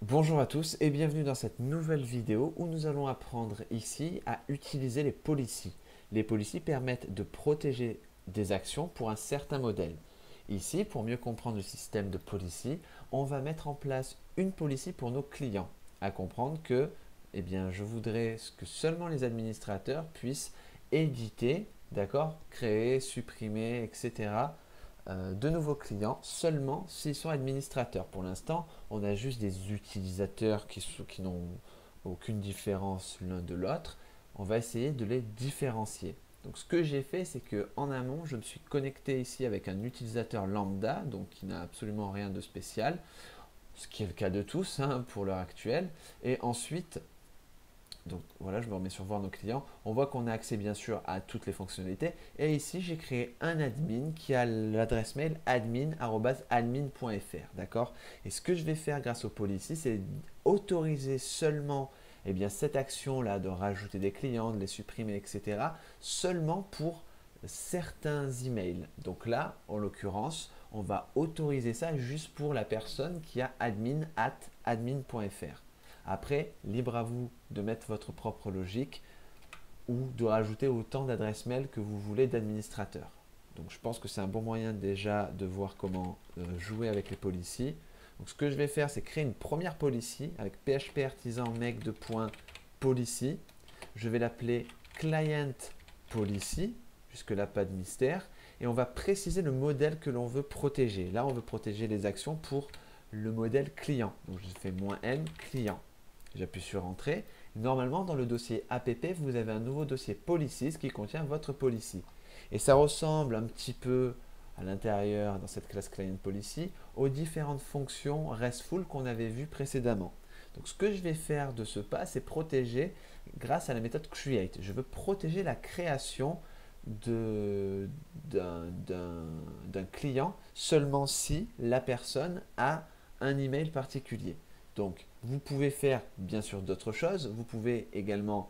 Bonjour à tous et bienvenue dans cette nouvelle vidéo où nous allons apprendre ici à utiliser les policies. Les policies permettent de protéger des actions pour un certain modèle. Ici, pour mieux comprendre le système de policy, on va mettre en place une policy pour nos clients. À comprendre que je voudrais que seulement les administrateurs puissent éditer, d'accord, créer, supprimer, etc. De nouveaux clients seulement s'ils sont administrateurs. Pour l'instant, on a juste des utilisateurs qui n'ont aucune différence l'un de l'autre. On va essayer de les différencier. Donc ce que j'ai fait, c'est qu'en amont, je me suis connecté ici avec un utilisateur lambda, donc qui n'a absolument rien de spécial, ce qui est le cas de tous hein, pour l'heure actuelle. Et ensuite, donc voilà, je me remets sur voir nos clients. On voit qu'on a accès bien sûr à toutes les fonctionnalités. Et ici, j'ai créé un admin qui a l'adresse mail admin@admin.fr. D'accord. Et ce que je vais faire grâce au policy, c'est autoriser seulement cette action-là de rajouter des clients, de les supprimer, etc. seulement pour certains emails. Donc là, en l'occurrence, on va autoriser ça juste pour la personne qui a admin@admin.fr. Après, libre à vous de mettre votre propre logique ou de rajouter autant d'adresses mail que vous voulez d'administrateurs. Donc je pense que c'est un bon moyen déjà de voir comment jouer avec les policies. Donc ce que je vais faire, c'est créer une première policy avec PHP artisan make de point policy. Je vais l'appeler client policy, jusque-là pas de mystère. Et on va préciser le modèle que l'on veut protéger. Là, on veut protéger les actions pour le modèle client. Donc je fais "-n client". J'appuie sur Entrée. Normalement, dans le dossier app, vous avez un nouveau dossier policies qui contient votre policy. Et ça ressemble un petit peu à l'intérieur, dans cette classe client policy, aux différentes fonctions RESTful qu'on avait vues précédemment. Donc, ce que je vais faire de ce pas, c'est protéger grâce à la méthode create. Je veux protéger la création d'un client seulement si la personne a un email particulier. Donc, vous pouvez faire bien sûr d'autres choses. Vous pouvez également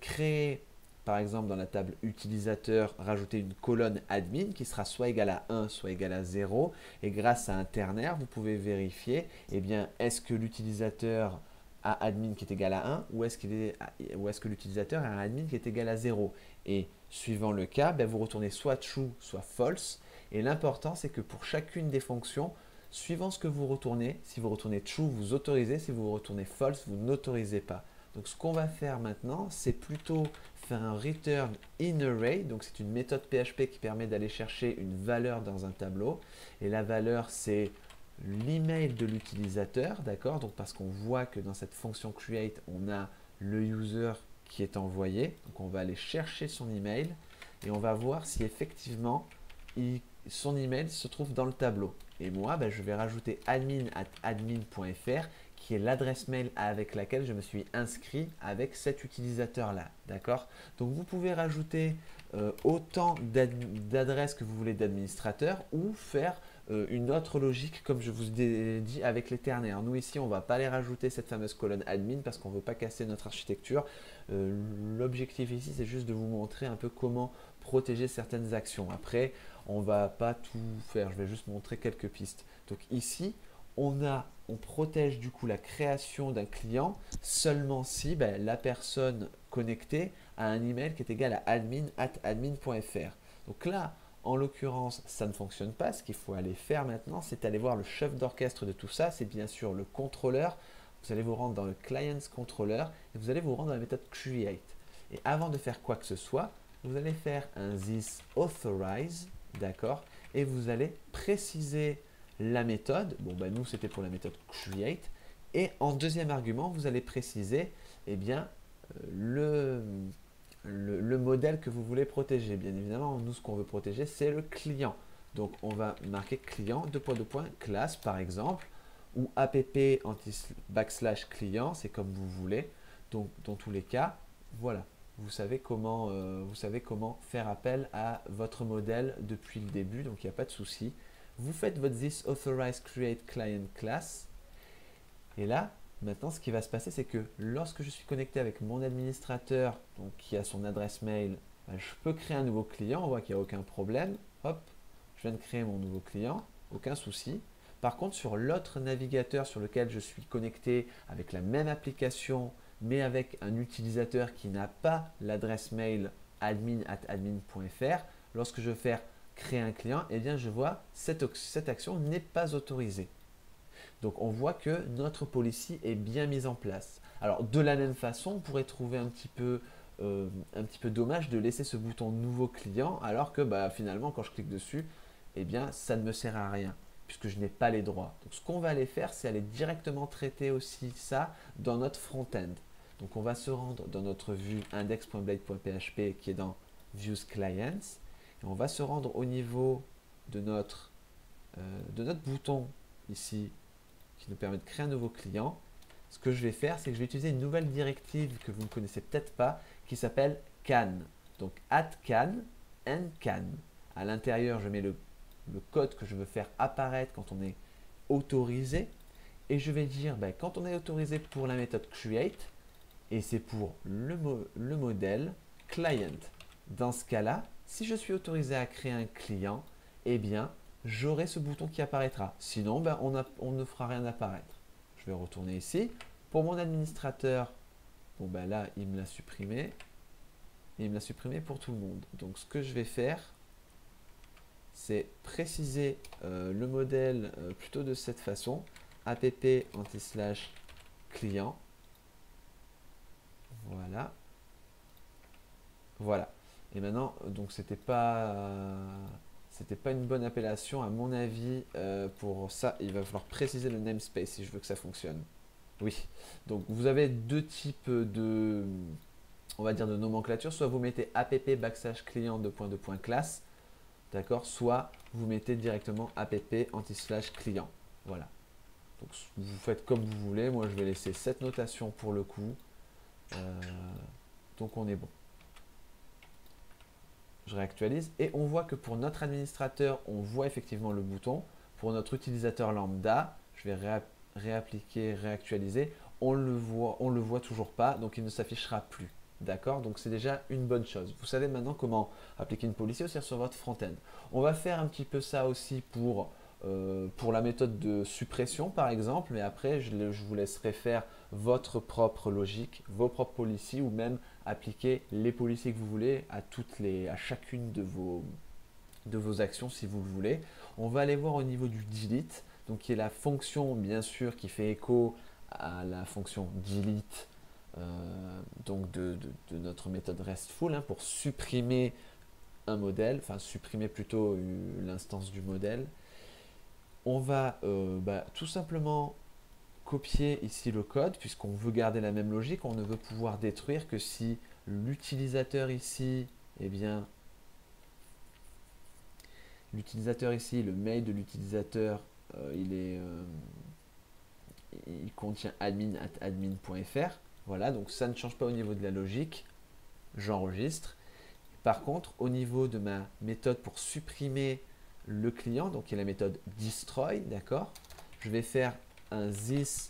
créer, par exemple, dans la table utilisateur, rajouter une colonne admin qui sera soit égale à 1, soit égale à 0. Et grâce à un ternaire, vous pouvez vérifier, est-ce que l'utilisateur a admin qui est égal à 1 ou est-ce que l'utilisateur a un admin qui est égal à 0. Et suivant le cas, vous retournez soit true, soit false. Et l'important, c'est que pour chacune des fonctions, suivant ce que vous retournez, si vous retournez true, vous autorisez, si vous retournez false, vous n'autorisez pas. Donc ce qu'on va faire maintenant, c'est plutôt faire un return in array. Donc c'est une méthode PHP qui permet d'aller chercher une valeur dans un tableau. Et la valeur, c'est l'email de l'utilisateur, d'accord? Donc parce qu'on voit que dans cette fonction create, on a le user qui est envoyé. Donc on va aller chercher son email et on va voir si effectivement son email se trouve dans le tableau. Et moi, je vais rajouter admin@admin.fr qui est l'adresse mail avec laquelle je me suis inscrit avec cet utilisateur-là. D'accord? Donc vous pouvez rajouter autant d'adresses que vous voulez d'administrateurs ou faire une autre logique comme je vous ai dit avec les ternaires. Nous ici, on ne va pas les rajouter cette fameuse colonne admin parce qu'on ne veut pas casser notre architecture. L'objectif ici, c'est juste de vous montrer un peu comment protéger certaines actions. Après, on ne va pas tout faire, je vais juste montrer quelques pistes. Donc ici, on protège du coup la création d'un client seulement si la personne connectée a un email qui est égal à admin@admin.fr. Donc là, en l'occurrence, ça ne fonctionne pas. Ce qu'il faut aller faire maintenant, c'est aller voir le chef d'orchestre de tout ça. C'est bien sûr le contrôleur. Vous allez vous rendre dans le client controller et vous allez vous rendre dans la méthode create. Et avant de faire quoi que ce soit, vous allez faire un this authorize, d'accord? Et vous allez préciser la méthode. Bon, nous, c'était pour la méthode create. Et en deuxième argument, vous allez préciser le, le modèle que vous voulez protéger. Bien évidemment, nous, ce qu'on veut protéger, c'est le client. Donc, on va marquer client, classe, par exemple, ou app /client, c'est comme vous voulez. Donc, dans tous les cas, voilà. Vous savez comment faire appel à votre modèle depuis le début, donc il n'y a pas de souci. Vous faites votre this authorized create client class. Et là, maintenant, ce qui va se passer, c'est que lorsque je suis connecté avec mon administrateur, donc qui a son adresse mail, je peux créer un nouveau client. On voit qu'il n'y a aucun problème. Hop, je viens de créer mon nouveau client, aucun souci. Par contre, sur l'autre navigateur sur lequel je suis connecté avec la même application, mais avec un utilisateur qui n'a pas l'adresse mail admin@admin.fr, lorsque je vais faire créer un client, eh bien je vois cette action n'est pas autorisée. Donc on voit que notre policy est bien mise en place. Alors de la même façon, on pourrait trouver un petit peu dommage de laisser ce bouton nouveau client alors que finalement quand je clique dessus, eh bien ça ne me sert à rien puisque je n'ai pas les droits. Donc ce qu'on va aller faire, c'est aller directement traiter aussi ça dans notre front-end. Donc on va se rendre dans notre vue index.blade.php qui est dans Views Clients et on va se rendre au niveau de notre bouton ici qui nous permet de créer un nouveau client. Ce que je vais faire, c'est que je vais utiliser une nouvelle directive que vous ne connaissez peut-être pas qui s'appelle can. Donc @can and can. À l'intérieur, je mets le code que je veux faire apparaître quand on est autorisé et je vais dire quand on est autorisé pour la méthode create et c'est pour le modèle client. Dans ce cas-là, si je suis autorisé à créer un client, eh bien j'aurai ce bouton qui apparaîtra. Sinon, on ne fera rien apparaître. Je vais retourner ici. Pour mon administrateur, là, il me l'a supprimé. Et il me l'a supprimé pour tout le monde. Donc, ce que je vais faire, c'est préciser le modèle plutôt de cette façon. app /client. Voilà. Voilà. Et maintenant, donc c'était pas une bonne appellation à mon avis. Pour ça, il va falloir préciser le namespace si je veux que ça fonctionne. Oui. Donc vous avez deux types de, on va dire, de nomenclature. Soit vous mettez app/client classe, d'accord. Soit vous mettez directement app/client. Voilà. Donc vous faites comme vous voulez. Moi, je vais laisser cette notation pour le coup. Donc on est bon. Je réactualise et on voit que pour notre administrateur, on voit effectivement le bouton. Pour notre utilisateur lambda, je vais réappliquer, réactualiser. On le voit toujours pas, donc il ne s'affichera plus. D'accord? Donc c'est déjà une bonne chose. Vous savez maintenant comment appliquer une policy aussi sur votre front-end. On va faire un petit peu ça aussi pour la méthode de suppression par exemple, mais après je vous laisserai faire votre propre logique, vos propres policies ou même appliquer les policies que vous voulez à chacune de vos actions si vous le voulez. On va aller voir au niveau du delete, donc qui est la fonction bien sûr qui fait écho à la fonction delete donc de notre méthode RESTful pour supprimer un modèle, enfin supprimer plutôt l'instance du modèle. On va tout simplement copier ici le code puisqu'on veut garder la même logique. On ne veut pouvoir détruire que si l'utilisateur ici, eh bien, l'utilisateur ici, le mail de l'utilisateur, il contient admin@admin.fr. Voilà, donc ça ne change pas au niveau de la logique. J'enregistre. Par contre, au niveau de ma méthode pour supprimer le client, donc qui est la méthode destroy, d'accord, je vais faire un this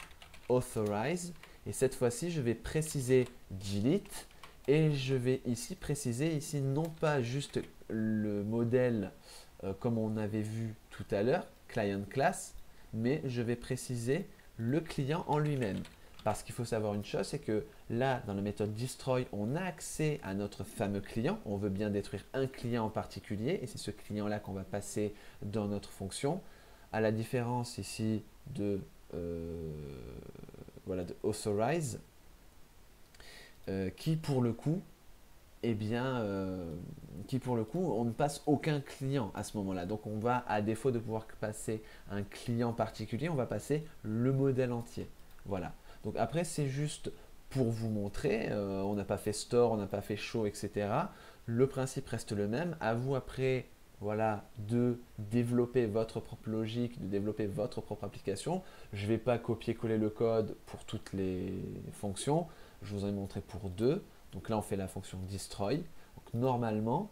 authorize et cette fois-ci je vais préciser delete et je vais ici préciser ici non pas juste le modèle comme on avait vu tout à l'heure, client class, mais je vais préciser le client en lui-même. Parce qu'il faut savoir une chose, c'est que là, dans la méthode destroy, on a accès à notre fameux client. On veut bien détruire un client en particulier et c'est ce client-là qu'on va passer dans notre fonction. À la différence ici de authorize, qui pour le coup, on ne passe aucun client à ce moment-là. Donc on va, à défaut de pouvoir passer un client particulier, on va passer le modèle entier. Voilà. Donc après, c'est juste pour vous montrer, on n'a pas fait store, on n'a pas fait show, etc. Le principe reste le même. À vous après, voilà, de développer votre propre logique, de développer votre propre application. Je ne vais pas copier-coller le code pour toutes les fonctions. Je vous en ai montré pour deux. Donc là, on fait la fonction destroy. Donc normalement,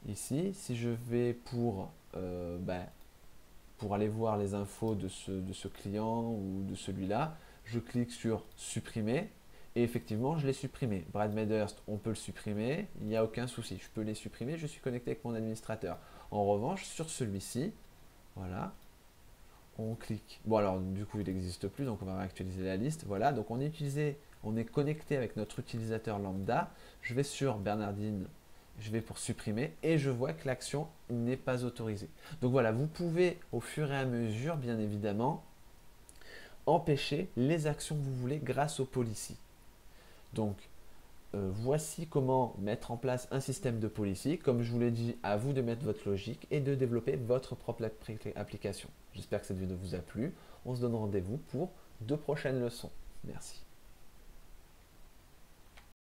ici, si je vais pour aller voir les infos de ce client ou de celui-là, je clique sur supprimer et effectivement je l'ai supprimé. Brad Medhurst, on peut le supprimer, il n'y a aucun souci, je peux les supprimer, je suis connecté avec mon administrateur. En revanche, sur celui-ci, voilà, On clique. Bon alors du coup il n'existe plus, donc on va réactualiser la liste. Voilà, donc on est connecté avec notre utilisateur lambda. Je vais sur Bernardine, je vais pour supprimer et je vois que l'action n'est pas autorisée. Donc voilà, vous pouvez au fur et à mesure, bien évidemment, empêcher les actions que vous voulez grâce au policy. Donc voici comment mettre en place un système de policy. Comme je vous l'ai dit, à vous de mettre votre logique et de développer votre propre application. J'espère que cette vidéo vous a plu. On se donne rendez-vous pour de prochaines leçons. Merci.